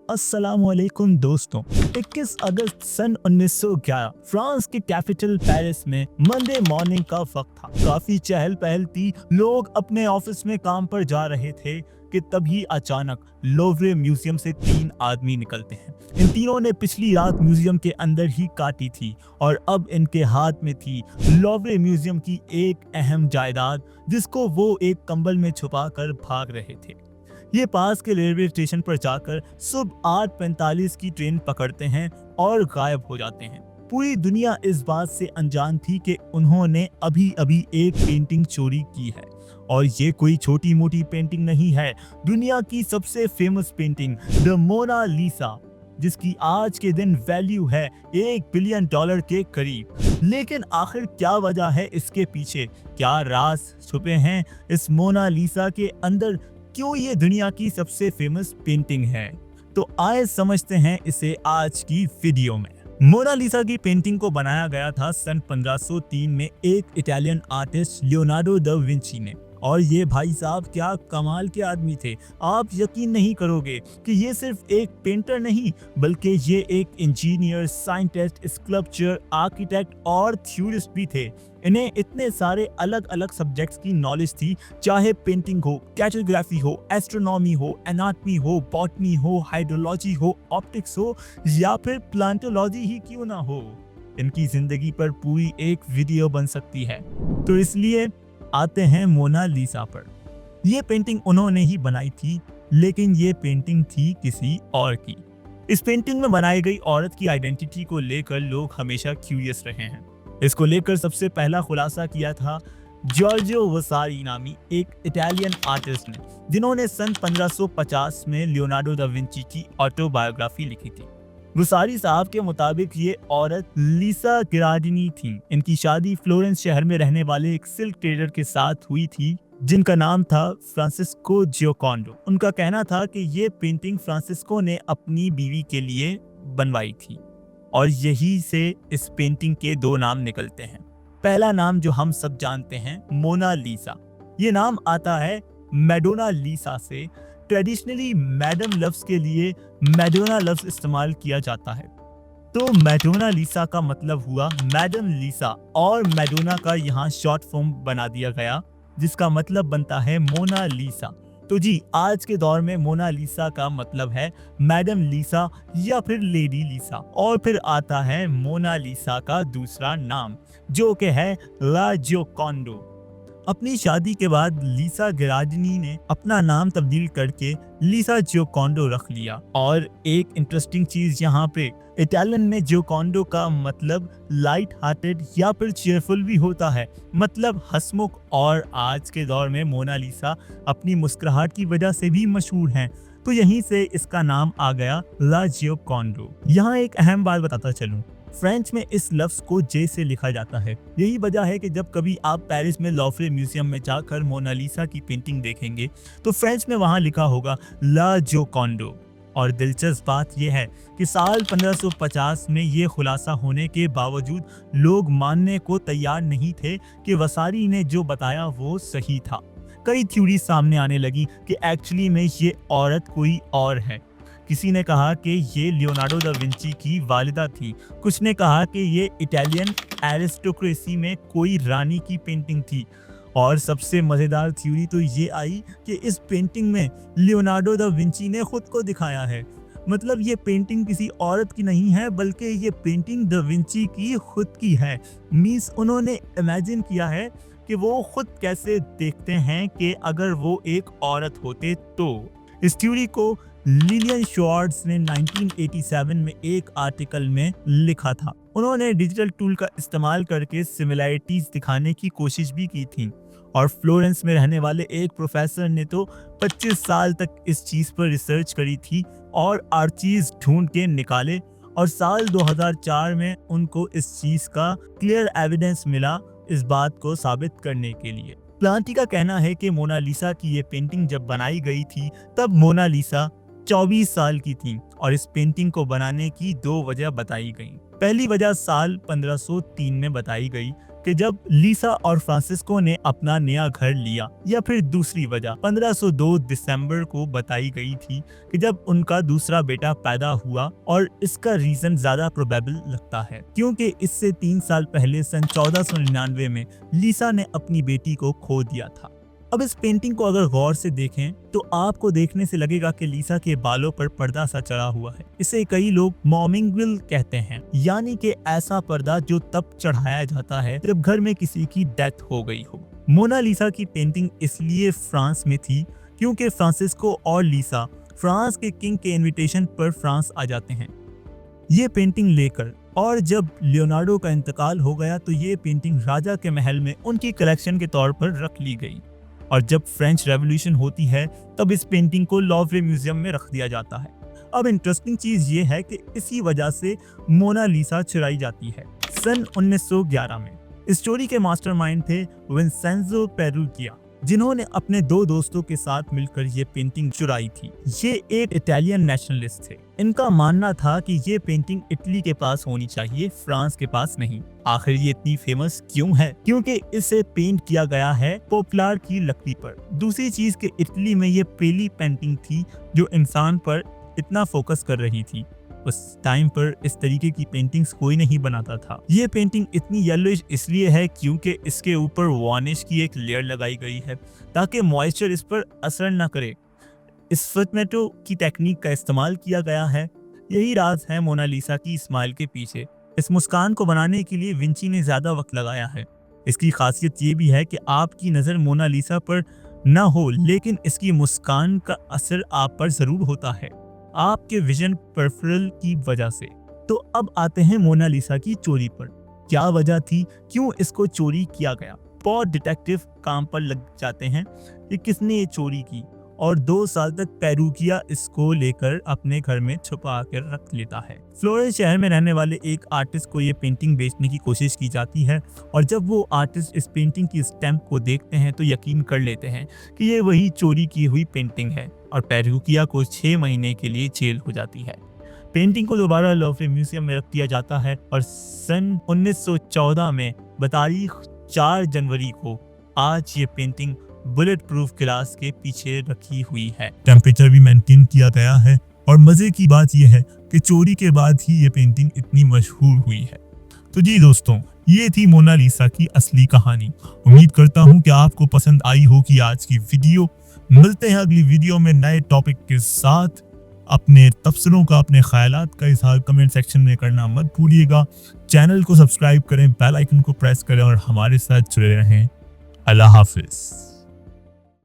अस्सलामुअलैकुम दोस्तों। 21 अगस्त सन 1911 फ्रांस के कैपिटल पेरिस में मंडे मॉर्निंग का वक्त था। काफी चहल पहल थी, लोग अपने ऑफिस में काम पर जा रहे थे कि तभी अचानक लोवरे म्यूजियम से 3 आदमी निकलते हैं। इन तीनों ने पिछली रात म्यूजियम के अंदर ही काटी थी और अब इनके हाथ में थी लोवरे म्यूजियम की एक अहम जायदाद, जिसको वो एक कंबल में छुपा कर भाग रहे थे। ये पास के रेलवे स्टेशन पर जाकर सुबह 8:45 की ट्रेन पकड़ते हैं और गायब हो जाते हैं। पूरी दुनिया इस बात से अनजान थी कि उन्होंने अभी अभी एक पेंटिंग चोरी की है, और ये कोई छोटी मोटी पेंटिंग नहीं है, दुनिया की सबसे फेमस पेंटिंग द मोना लिसा, जिसकी आज के दिन वैल्यू है $1 बिलियन के करीब। लेकिन आखिर क्या वजह है इसके पीछे, क्या राज छुपे हैं इस मोना लिसा के अंदर, क्यों ये दुनिया की सबसे फेमस पेंटिंग है? तो आए समझते हैं इसे आज की वीडियो में। मोना लिसा की पेंटिंग को बनाया गया था सन 1503 में एक Italian artist Leonardo da Vinci ने, और ये भाई साहब क्या कमाल के आदमी थे। आप यकीन नहीं करोगे कि ये सिर्फ एक पेंटर नहीं, बल्कि ये एक इंजीनियर, साइंटिस्ट, स्कल्पचर, आर्किटेक्ट और थ्योरिस्ट भी थे। इन्हें इतने सारे अलग अलग सब्जेक्ट्स की नॉलेज थी, चाहे पेंटिंग हो, कैटोग्राफी हो, एस्ट्रोनॉमी हो, एनाटॉमी हो, बॉटनी हो, हाइड्रोलॉजी हो, ऑप्टिक्स हो या फिर प्लांटोलॉजी ही क्यों ना हो। इनकी जिंदगी पर पूरी एक वीडियो बन सकती है। तो इसलिए आते हैं मोना लिसा पर। ये पेंटिंग उन्होंने ही बनाई थी, लेकिन ये पेंटिंग थी किसी और की। इस पेंटिंग में बनाई गई औरत की आइडेंटिटी को लेकर लोग हमेशा क्यूरियस रहे हैं। इसको लेकर सबसे पहला खुलासा किया था जॉर्जियो वसारी नामी एक इटालियन आर्टिस्ट ने, जिन्होंने सन 1550 में लियोनार्डो दा विंची की ऑटोबायोग्राफी लिखी थी। वसारी साहब के मुताबिक ये औरत लिसा गिरार्डिनी थी। इनकी शादी फ्लोरेंस शहर में रहने वाले एक सिल्क ट्रेडर के साथ हुई थी, जिनका नाम था फ्रांसिस्को जियोकॉन्डो। उनका कहना था कि ये पेंटिंग फ्रांसिस्को ने अपनी बीवी के लिए बनवाई थी, और यही से इस पेंटिंग के 2 नाम निकलते हैं। पहला नाम जो हम सब जानते हैं, मोना लिसा। ये नाम आता है मैडोना लिसा से। ट्रेडिशनली मैडम लफ्ज के लिए मैडोना लफ्ज इस्तेमाल किया जाता है, तो मैडोना लिसा का मतलब हुआ मैडम लिसा, और मैडोना का यहाँ शॉर्ट फॉर्म बना दिया गया, जिसका मतलब बनता है मोना लिसा। तो जी, आज के दौर में मोना लिसा का मतलब है मैडम लिसा या फिर लेडी लिसा। और फिर आता है मोना लिसा का दूसरा नाम, जो कि है ला जियोकॉन्डो। अपनी शादी के बाद लिसा गिरार्डिनी ने अपना नाम तब्दील करके लिसा जियोकॉन्डो रख लिया। और एक इंटरेस्टिंग चीज यहाँ पे, इटालियन में जियोकॉन्डो का मतलब लाइट हार्टेड या फिर चेयरफुल भी होता है, मतलब हंसमुख। और आज के दौर में मोना लिसा अपनी मुस्कुराहट की वजह से भी मशहूर हैं, तो यहीं से इसका नाम आ गया ला जियोकॉन्डो। यहाँ एक अहम बात बताता चलूं, फ्रेंच में इस लफ्ज को जे से लिखा जाता है। यही वजह है कि जब कभी आप पेरिस में लोवरे म्यूजियम में जाकर मोना लिसा की पेंटिंग देखेंगे तो फ्रेंच में वहां लिखा होगा ला जियोकॉन्डो। और दिलचस्प बात यह है कि साल 1550 में ये खुलासा होने के बावजूद लोग मानने को तैयार नहीं थे कि वसारी ने जो बताया वो सही था। कई थ्योरी सामने आने लगी कि एक्चुअली में ये औरत कोई और है। किसी ने कहा कि ये लियोनार्डो दा विंची की वालिदा थी, कुछ ने कहा कि ये इटालियन एरिस्टोक्रेसी में कोई रानी की पेंटिंग थी, और सबसे मजेदार थ्योरी तो ये आई कि इस पेंटिंग में लियोनार्डो दा विंची ने खुद को दिखाया है। मतलब ये पेंटिंग किसी औरत की नहीं है, बल्कि ये पेंटिंग दा विंची की खुद की है। मींस उन्होंने इमेजिन किया है कि वो खुद कैसे देखते हैं कि अगर वो एक औरत होते तो। इस थ्योरी को लिलियन शॉर्ट्स ने 1987 में एक आर्टिकल में लिखा था। उन्होंने डिजिटल टूल का इस्तेमाल करके सिमिलैरिटीज दिखाने की कोशिश भी की थी, और फ्लोरेंस में रहने वाले एक प्रोफेसर ने तो 25 साल तक इस चीज पर रिसर्च करी थी और आर्चीज ढूंढ के निकाले, और साल 2004 में उनको इस चीज का क्लियर एविडेंस मिला इस बात को साबित करने के लिए। प्लांटी का कहना है कि मोना लिसा की ये पेंटिंग जब बनाई गई थी तब मोना लिसा 24 साल की थी, और इस पेंटिंग को बनाने की 2 वजह बताई गई। पहली वजह साल 1503 में बताई गई, कि जब लीसा और फ्रांसिस्को ने अपना नया घर लिया, या फिर दूसरी वजह 1502 दिसंबर को बताई गई थी कि जब उनका दूसरा बेटा पैदा हुआ, और इसका रीजन ज्यादा प्रोबेबल लगता है क्योंकि इससे 3 साल पहले सन 1499 में लीसा ने अपनी बेटी को खो दिया था। अब इस पेंटिंग को अगर गौर से देखें तो आपको देखने से लगेगा कि लीसा के बालों पर पर्दा सा चढ़ा हुआ है। इसे कई लोग मॉर्निंग कहते हैं, यानी कि ऐसा पर्दा जो तब चढ़ाया जाता है जब घर में किसी की डेथ हो गई हो। मोनालिसा की पेंटिंग इसलिए फ्रांस में थी क्योंकि फ्रांसिस्को और लीसा फ्रांस के किंग के इनविटेशन पर फ्रांस आ जाते हैं ये पेंटिंग लेकर, और जब लियोनार्डो का इंतकाल हो गया तो ये पेंटिंग राजा के महल में उनकी कलेक्शन के तौर पर रख ली गई। और जब फ्रेंच रेवोल्यूशन होती है तब इस पेंटिंग को लॉवरे म्यूजियम में रख दिया जाता है। अब इंटरेस्टिंग चीज ये है कि इसी वजह से मोनालिसा चुराई जाती है। सन 1911 में इस चोरी के मास्टरमाइंड थे विंसेंजो पेरुगिया, जिन्होंने अपने 2 दोस्तों के साथ मिलकर ये पेंटिंग चुराई थी। ये एक इटालियन नेशनलिस्ट थे। इनका मानना था कि ये पेंटिंग इटली के पास होनी चाहिए, फ्रांस के पास नहीं। आखिर ये इतनी फेमस क्यों है? क्योंकि इसे पेंट किया गया है पोप्लार की लकड़ी पर। दूसरी चीज कि इटली में ये पहली पेंटिंग थी जो इंसान पर इतना फोकस कर रही थी। उस टाइम पर इस तरीके की पेंटिंग्स कोई नहीं बनाता था। ये पेंटिंग इतनी येलोइश इसलिए है क्योंकि इसके ऊपर वार्निश की एक लेयर लगाई गई है ताकि मॉइस्चर इस पर असर न करे। इस फुटमेटो की टेक्निक का इस्तेमाल किया गया है। यही राज है मोनालिसा की स्माइल के पीछे। इस मुस्कान को बनाने के लिए विंची ने ज्यादा वक्त लगाया है। इसकी खासियत ये भी है कि आपकी नज़र मोनालिसा पर न हो, लेकिन इसकी मुस्कान का असर आप पर जरूर होता है, आपके विजन परफेरल की वजह से। तो अब आते हैं मोनालिसा की चोरी पर। क्या वजह थी, क्यों इसको चोरी किया गया? बहुत डिटेक्टिव काम पर लग जाते हैं कि किसने ये चोरी की, और 2 साल तक पेरुगिया इसको लेकर अपने घर में छुपा कर रख लेता है। फ्लोरेंस शहर में रहने वाले एक आर्टिस्ट को ये पेंटिंग बेचने की कोशिश की जाती है, और जब वो आर्टिस्ट इस पेंटिंग की स्टैम्प को देखते हैं तो यकीन कर लेते हैं कि ये वही चोरी की हुई पेंटिंग है, और पेरुगिया को 6 महीने के लिए जेल हो जाती है। पेंटिंग को दोबारा लॉवरे म्यूजियम में रख दिया जाता है, और सन 1914 में बतारीख 4 जनवरी को आज ये पेंटिंग बुलेट प्रूफ ग्लास के पीछे रखी हुई है। टेम्परेचर भी मेंटेन किया गया है, और मजे की बात यह है कि चोरी के बाद ही ये पेंटिंग इतनी मशहूर हुई है। तो जी दोस्तों, ये थी मोनालिसा की असली कहानी। उम्मीद करता हूँ कि आपको पसंद आई होगी आज की वीडियो। मिलते हैं अगली वीडियो में नए टॉपिक के साथ। अपने तबसरों का, अपने ख्यालात का इजहार कमेंट सेक्शन में करना मत भूलिएगा। चैनल को सब्सक्राइब करें, बेल आइकन को प्रेस करें और हमारे साथ जुड़े रहें। अल्लाह हाफिज।